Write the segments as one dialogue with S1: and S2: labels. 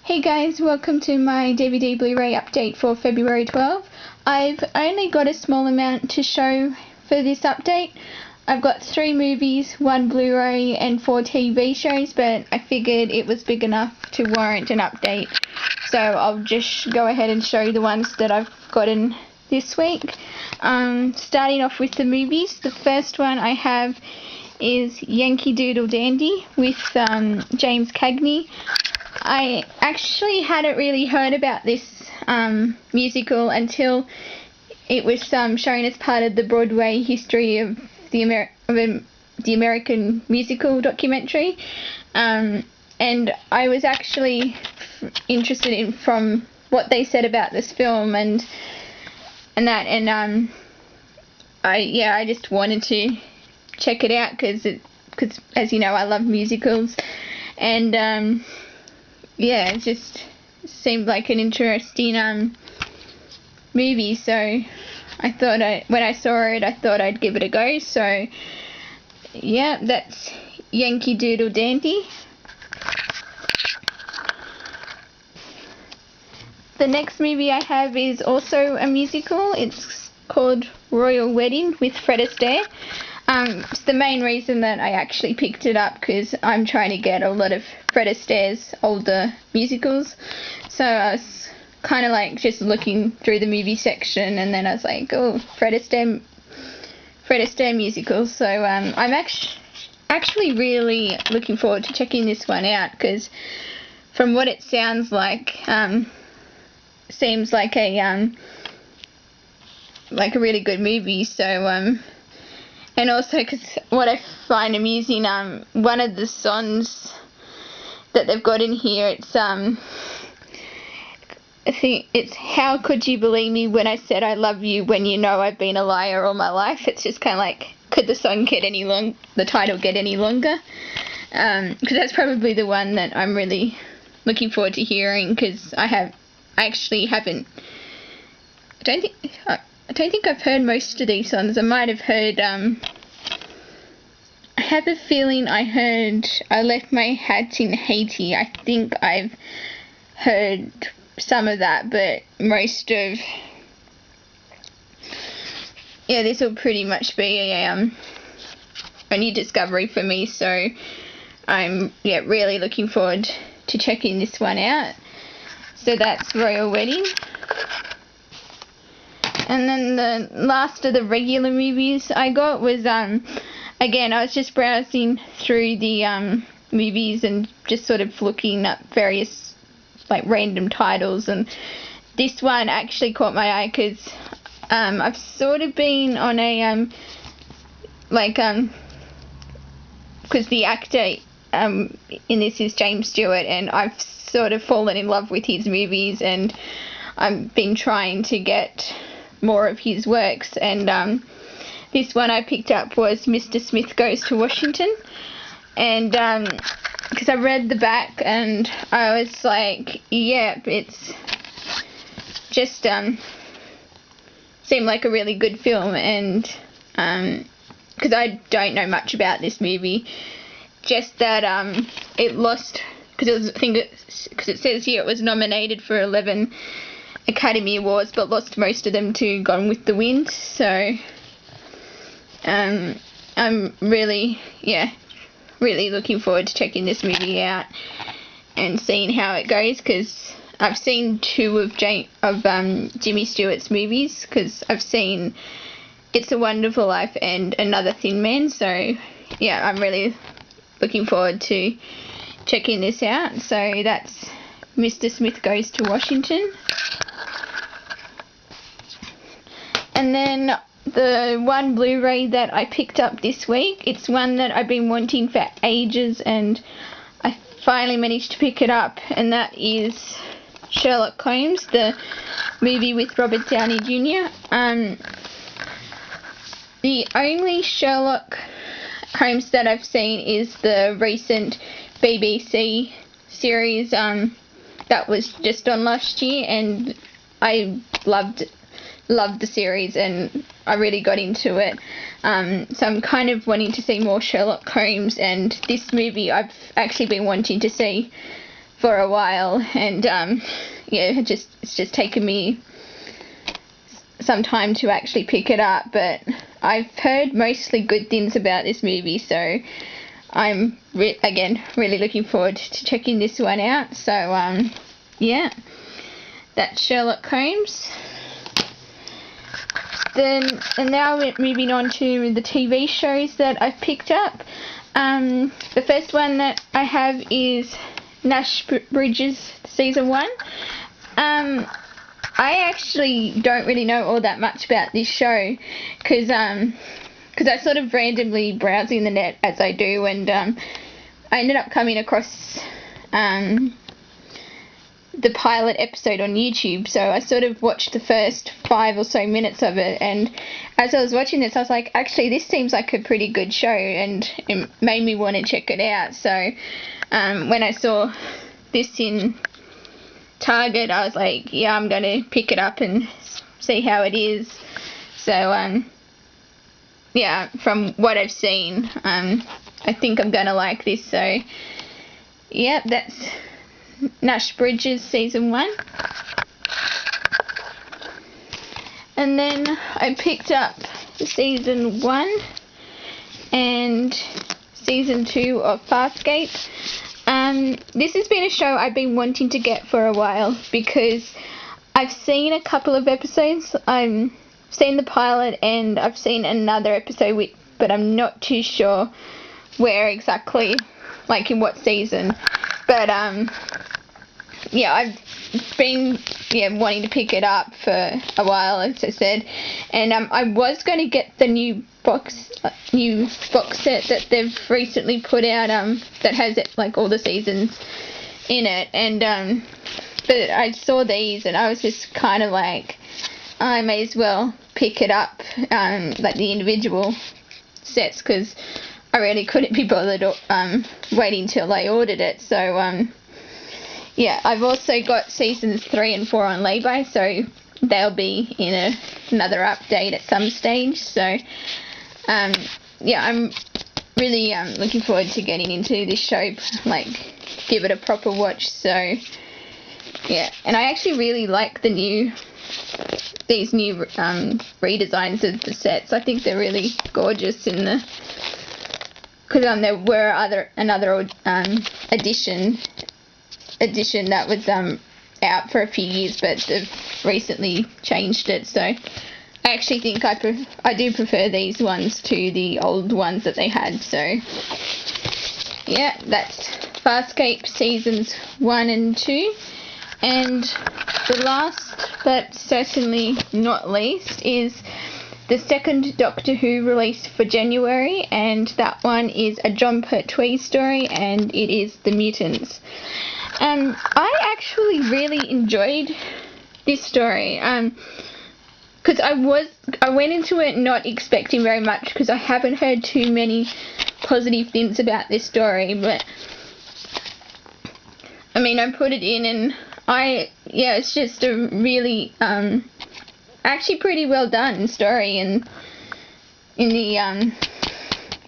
S1: Hey guys, welcome to my DVD Blu Ray update for February 12. I've only got a small amount to show for this update. I've got 3 movies, 1 Blu Ray and 4 TV shows, but I figured it was big enough to warrant an update. So I'll just go ahead and show you the ones that I've gotten this week. Starting off with the movies, the first one I have is Yankee Doodle Dandy with James Cagney. I actually hadn't really heard about this musical until it was shown as part of the Broadway history of the American musical documentary, and I was actually interested in from what they said about this film and I just wanted to check it out because as you know I love musicals, and yeah, it just seemed like an interesting movie, so I thought when I saw it, I thought I'd give it a go. So yeah, that's Yankee Doodle Dandy. The next movie I have is also a musical. It's called Royal Wedding with Fred Astaire. It's the main reason that I actually picked it up, because I'm trying to get a lot of Fred Astaire's older musicals. So I was kind of like just looking through the movie section, and then I was like, oh, Fred Astaire musicals. So I'm actually really looking forward to checking this one out, because from what it sounds like, seems like a really good movie. So and also, because what I find amusing, one of the songs that they've got in here, it's I think it's How Could You Believe Me When I Said I Love You When You Know I've Been a Liar All My Life. It's just kind of like, could the song get any the title get any longer? Because that's probably the one that I'm really looking forward to hearing, because I actually haven't. I don't think I've heard most of these songs. I might have heard, I have a feeling I heard I Left My Hat in Haiti. I think I've heard some of that, but most of, yeah, this will pretty much be a new discovery for me, so I'm really looking forward to checking this one out. So that's Royal Wedding. And then the last of the regular movies I got was, again, I was just browsing through the movies and just sort of looking up various, like, random titles, and this one actually caught my eye because I've sort of been on a, because the actor in this is James Stewart, and I've sort of fallen in love with his movies, and I've been trying to get more of his works, and this one I picked up was Mr. Smith Goes to Washington, and because I read the back and I was like, yeah, it's just seemed like a really good film, and because I don't know much about this movie, just that it lost, because it says here it was nominated for 11 Academy Awards, but lost most of them to Gone with the Wind. So I'm really looking forward to checking this movie out and seeing how it goes, because I've seen 2 of Jimmy Stewart's movies, because I've seen It's a Wonderful Life and Another Thin Man. So yeah, I'm really looking forward to checking this out. So that's Mr. Smith Goes to Washington. And then the one Blu Ray that I picked up this week, it's one that I've been wanting for ages, and I finally managed to pick it up, and that is Sherlock Holmes, the movie with Robert Downey Jr. The only Sherlock Holmes that I've seen is the recent BBC series that was just on last year, and I loved the series, and I really got into it. So I'm kind of wanting to see more Sherlock Holmes, and this movie I've actually been wanting to see for a while, and yeah, it's just taken me some time to actually pick it up, but I've heard mostly good things about this movie, so I'm again really looking forward to checking this one out. So yeah, that's Sherlock Holmes. And now we're moving on to the TV shows that I've picked up. The first one that I have is Nash Bridges Season 1. I actually don't really know all that much about this show because I sort of randomly browsing the net as I do, and I ended up coming across the pilot episode on YouTube, so I sort of watched the first 5 or so minutes of it, and as I was watching this I was like, actually this seems like a pretty good show, and it made me want to check it out. So when I saw this in Target, I was like, yeah, I'm going to pick it up and see how it is. So yeah, from what I've seen, I think I'm going to like this. So yeah, that's Nash Bridges Season 1. And then I picked up Season 1 and Season 2 of Farscape. This has been a show I've been wanting to get for a while because I've seen a couple of episodes. I've seen the pilot and I've seen another episode, but I'm not too sure where exactly, like in what season. But yeah, I've been wanting to pick it up for a while, as I said, and I was going to get the new box set that they've recently put out that has like all the seasons in it, and but I saw these and I was just kind of like, I may as well pick it up, like the individual sets, because I really couldn't be bothered waiting till I ordered it. So yeah, I've also got seasons 3 and 4 on lay-by, so they'll be in another update at some stage. So yeah, I'm really looking forward to getting into this show, like give it a proper watch. So yeah, and I actually really like these new redesigns of the sets. I think they're really gorgeous because there were another edition that was out for a few years, but they've recently changed it. So I actually think I do prefer these ones to the old ones that they had. So yeah, that's Farscape Seasons 1 and 2. And the last, but certainly not least, is the second Doctor Who released for January, and that one is a Jon Pertwee story, and it is The Mutants. I actually really enjoyed this story, because I went into it not expecting very much, because I haven't heard too many positive things about this story, but I mean, I put it in and it's just a really actually pretty well done story, and in the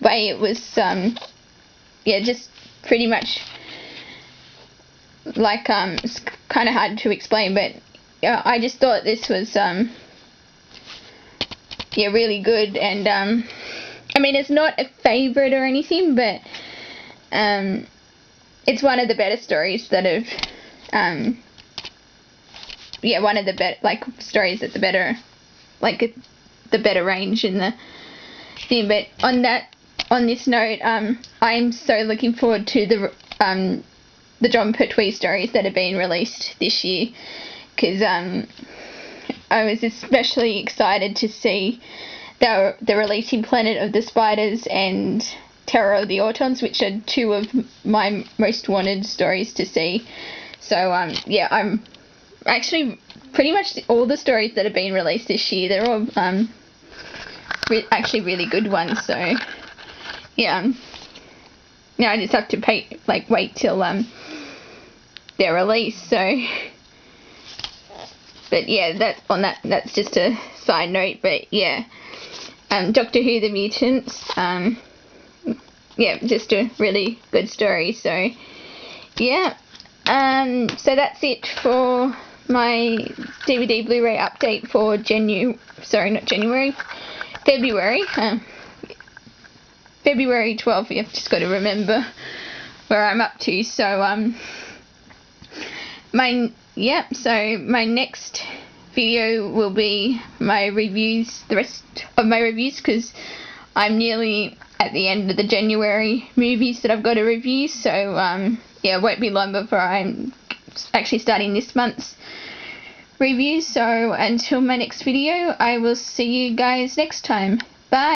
S1: way it was just pretty much like it's kind of hard to explain, but I just thought this was really good. And I mean, it's not a favourite or anything, but it's one of the better stories that have one of the better, like, stories at the better, like, the better range in the thing. But on this note, I'm so looking forward to the Jon Pertwee stories that have been released this year, because I was especially excited to see they're releasing Planet of the Spiders and Terror of the Autons, which are two of my most wanted stories to see. So yeah, I'm actually pretty much all the stories that have been released this year, they're all actually really good ones. So yeah, now I just have to wait till they're released. So, but yeah, that's just a side note. But yeah, Doctor Who: The Mutants, just a really good story. So yeah, So that's it for my DVD Blu-ray update for February. February 12th. I've just got to remember where I'm up to. So my next video will be my reviews, the rest of my reviews, because I'm nearly at the end of the January movies that I've got to review. So yeah, it won't be long before I'm actually starting this month's review. So until my next video, I will see you guys next time. Bye.